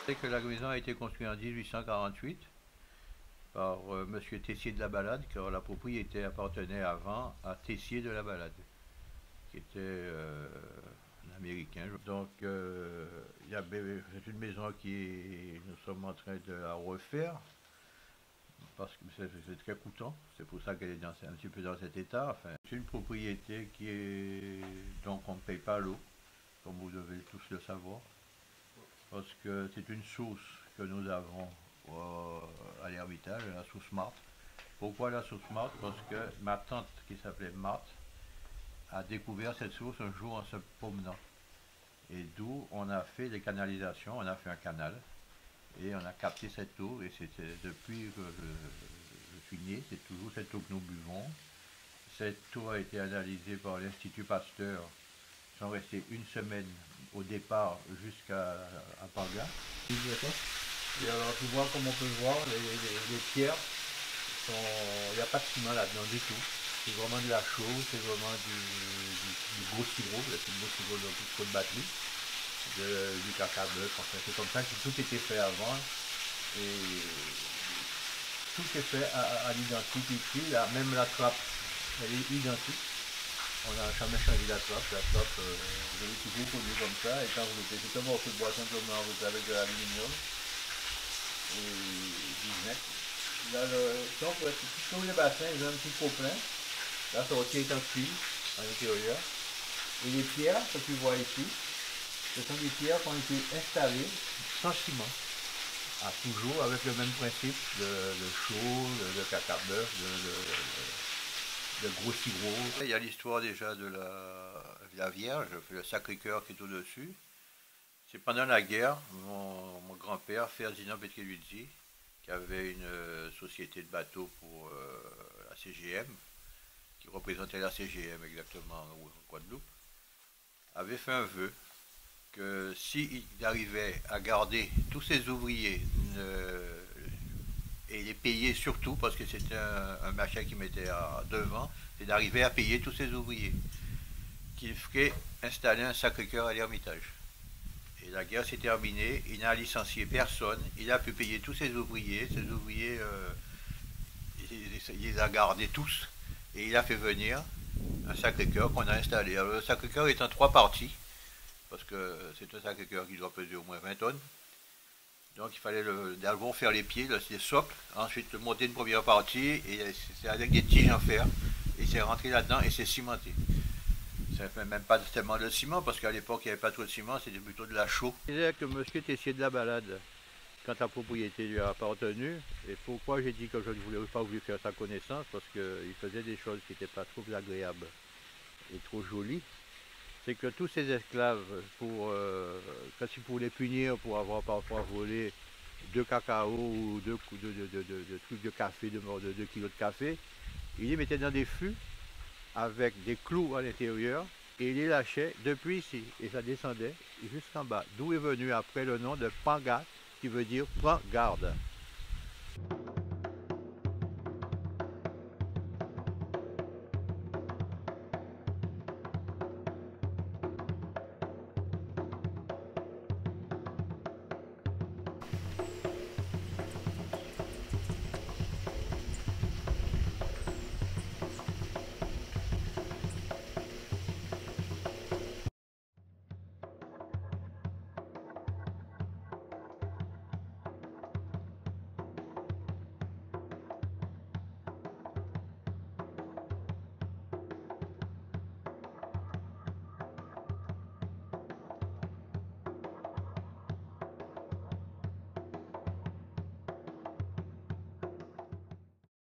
C'est que la maison a été construite en 1848 par Monsieur Tessier de la Balade, car la propriété appartenait avant à Tessier de la Balade, qui était un Américain. Donc, c'est une maison nous sommes en train de la refaire, parce que c'est très coûteux. C'est pour ça qu'elle est un petit peu dans cet état. Enfin, c'est une propriété donc on ne paye pas l'eau, comme vous devez tous le savoir, parce que c'est une source que nous avons à l'Ermitage, la source Marthe. Pourquoi la source Marthe? Parce que ma tante, qui s'appelait Marthe, a découvert cette source un jour en se promenant. Et d'où on a fait des canalisations, on a fait un canal, et on a capté cette eau, et c'était depuis que je suis né, c'est toujours cette eau que nous buvons. Cette eau a été analysée par l'Institut Pasteur. Ils sont restés une semaine au départ jusqu'à Parga. Et alors tu vois, comme on peut le voir, les pierres, il n'y a pas de ciment là-dedans du tout. C'est vraiment de la chaux, c'est vraiment du gros sirop, c'est du gros sirop de batterie, du caca bœuf, enfin, c'est comme ça que tout était fait avant. Et tout est fait à l'identique ici, là, même la trappe, elle est identique. On n'a jamais changé la trappe, je l'ai toujours connue comme ça, et quand vous mettez, c'est un morceau de bois simplement avec de l'aluminium, et 10 mètres. Là, donc, sur les bassins, ils ont un petit trop plein. Là, ça aussi est en cuivre à l'intérieur. Et les pierres que tu vois ici, ce sont des pierres qui ont été installées sans ciment. Ah, toujours avec le même principe de chaux, de caca bœuf, de gros sirop. Il y a l'histoire déjà de la Vierge, le Sacré-Cœur qui est au-dessus. C'est pendant la guerre, mon grand-père, Ferdinand Petriluzzi, qui avait une société de bateaux pour la CGM, qui représentait la CGM exactement en Guadeloupe, avait fait un vœu que s'il arrivait à garder tous ses ouvriers et les payer surtout, parce que c'était un machin qui mettait devant, c'est d'arriver à payer tous ses ouvriers, qu'il ferait installer un Sacré-Cœur à l'Ermitage. Et la guerre s'est terminée, il n'a licencié personne, il a pu payer tous ses ouvriers il les a gardés tous, et il a fait venir un Sacré-Cœur qu'on a installé. Alors, le Sacré-Cœur est en 3 parties, parce que c'est un Sacré-Cœur qui doit peser au moins 20 tonnes. Donc il fallait d'abord faire les pieds, les socles, ensuite monter une première partie, et c'est avec des tiges en fer, et c'est rentré là-dedans et c'est cimenté. Ça fait même pas tellement de ciment, parce qu'à l'époque il n'y avait pas trop de ciment, c'était plutôt de la chaux. Je disais que monsieur Tessier de la Balade, quand la propriété lui a appartenu, et pourquoi j'ai dit que je ne voulais pas voulu faire sa connaissance, parce qu'il faisait des choses qui n'étaient pas trop agréables et trop jolies. C'est que tous ces esclaves, quand ils voulaient les punir pour avoir parfois volé 2 cacao ou 2 trucs de café, de 2 kilos de café, ils les mettaient dans des fûts avec des clous à l'intérieur et ils les lâchaient depuis ici. Et ça descendait jusqu'en bas. D'où est venu après le nom de Panga, qui veut dire prends garde.